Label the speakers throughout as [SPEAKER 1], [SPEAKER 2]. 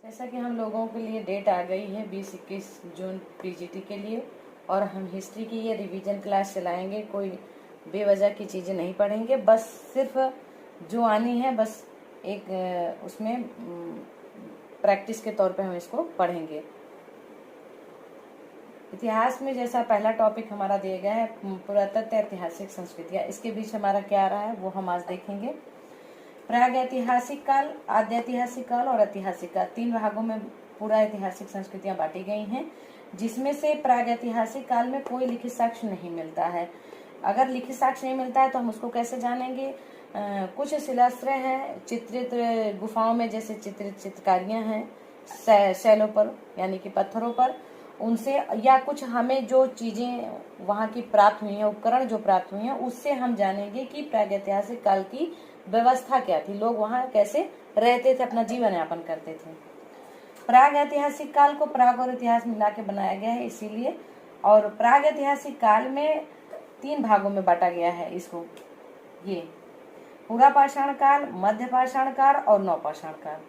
[SPEAKER 1] जैसा कि हम लोगों के लिए डेट आ गई है 20-21 जून पीजीटी के लिए, और हम हिस्ट्री की ये रिवीजन क्लास चलाएंगे। कोई बेवजह की चीज़ें नहीं पढ़ेंगे, बस सिर्फ जो आनी है बस एक उसमें प्रैक्टिस के तौर पे हम इसको पढ़ेंगे। इतिहास में जैसा पहला टॉपिक हमारा दिया गया है पुरातत्व ऐतिहासिक संस्कृतियाँ, इसके बीच हमारा क्या रहा है वो हम आज देखेंगे। प्रागैतिहासिक काल, आद्यैतिहासिक काल और ऐतिहासिक काल, 3 भागों में पूरा ऐतिहासिक संस्कृतियां बांटी गई हैं, जिसमें से प्रागैतिहासिक काल में कोई लिखित साक्ष्य नहीं मिलता है। अगर लिखित साक्ष्य नहीं मिलता है तो हम उसको कैसे जानेंगे? कुछ शिलाश्रय हैं चित्रित गुफाओं में, जैसे चित्रित चित्रकारियां हैं शैलों पर यानी कि पत्थरों पर, उनसे या कुछ हमें जो चीजें वहां की प्राप्त हुई हैं, उपकरण जो प्राप्त हुए हैं, उससे हम जानेंगे कि प्रागैतिहासिक काल की व्यवस्था क्या थी, लोग वहां कैसे रहते थे, अपना जीवन यापन करते थे। प्राग ऐतिहासिक काल को प्राग और इतिहास मिला के बनाया गया है इसीलिए, और प्राग ऐतिहासिक काल में 3 भागों में बांटा गया है इसको। ये पूरा पाषाण काल, मध्य पाषाण काल और नवपाषाण काल।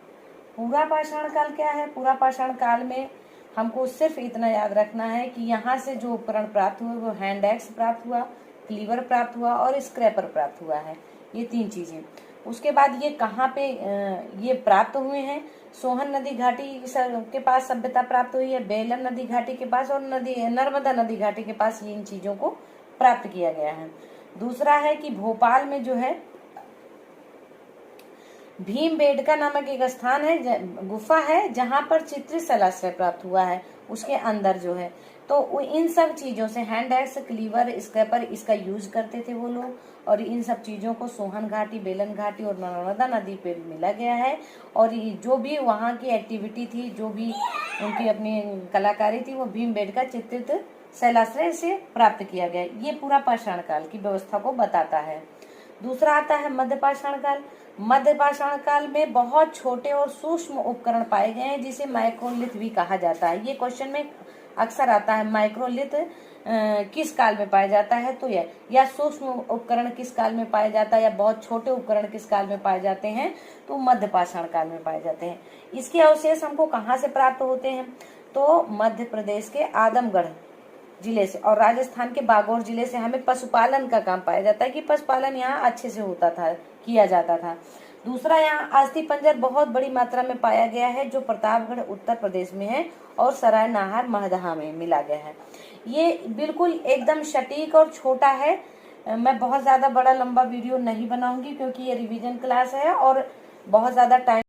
[SPEAKER 1] पूरा पाषाण काल क्या है? पूरा पाषाण काल में हमको सिर्फ इतना याद रखना है कि यहाँ से जो उपकरण प्राप्त हुए वो हैंड एक्स प्राप्त हुआ, क्लीवर प्राप्त हुआ और स्क्रैपर प्राप्त हुआ है, ये 3 चीजें। उसके बाद ये कहाँ पे ये प्राप्त हुए हैं? सोहन नदी घाटी के पास सभ्यता प्राप्त हुई है, बेलन नदी घाटी के पास और नर्मदा नदी घाटी के पास इन चीजों को प्राप्त किया गया है। दूसरा है कि भोपाल में जो है भीमबेडका नामक एक स्थान है, गुफा है, जहां पर चित्रित शैलाश्रय प्राप्त हुआ है, उसके अंदर जो है। तो इन सब चीजों से हैंड एक्स, क्लीवर, स्क्रैपर इसका यूज करते थे वो लोग, और इन सब चीजों को सोहन घाटी, बेलन घाटी और नर्मदा नदी पे मिला गया है। और जो भी वहाँ की एक्टिविटी थी, जो भी उनकी अपनी कलाकारी थी, वो भीमबेडका चित्रित शैलाश्रय से प्राप्त किया गया। ये पूरा पाषाण काल की व्यवस्था को बताता है। दूसरा आता है मध्य पाषाण काल। मध्य पाषाण काल में बहुत छोटे और सूक्ष्म उपकरण पाए गए हैं, जिसे माइक्रोलिथ भी कहा जाता है। ये क्वेश्चन में अक्सर आता है, माइक्रोलिथ किस काल में पाया जाता है? तो यह, या सूक्ष्म उपकरण किस काल में पाया जाता है, या बहुत छोटे उपकरण किस काल में पाए जाते हैं? तो मध्य पाषाण काल में पाए जाते हैं। इसके अवशेष हमको कहाँ से प्राप्त होते हैं? तो मध्य प्रदेश के आदमगढ़ जिले से और राजस्थान के बागौर जिले से हमें पशुपालन का काम पाया जाता है कि पशुपालन यहाँ अच्छे से होता था, किया जाता था। दूसरा, यहाँ अस्थि पंजर बहुत बड़ी मात्रा में पाया गया है, जो प्रतापगढ़ उत्तर प्रदेश में है और सराय नाहर महदहा में मिला गया है। ये बिल्कुल एकदम सटीक और छोटा है। मैं बहुत ज्यादा बड़ा लंबा वीडियो नहीं बनाऊंगी क्योंकि ये रिवीजन क्लास है और बहुत ज्यादा टाइम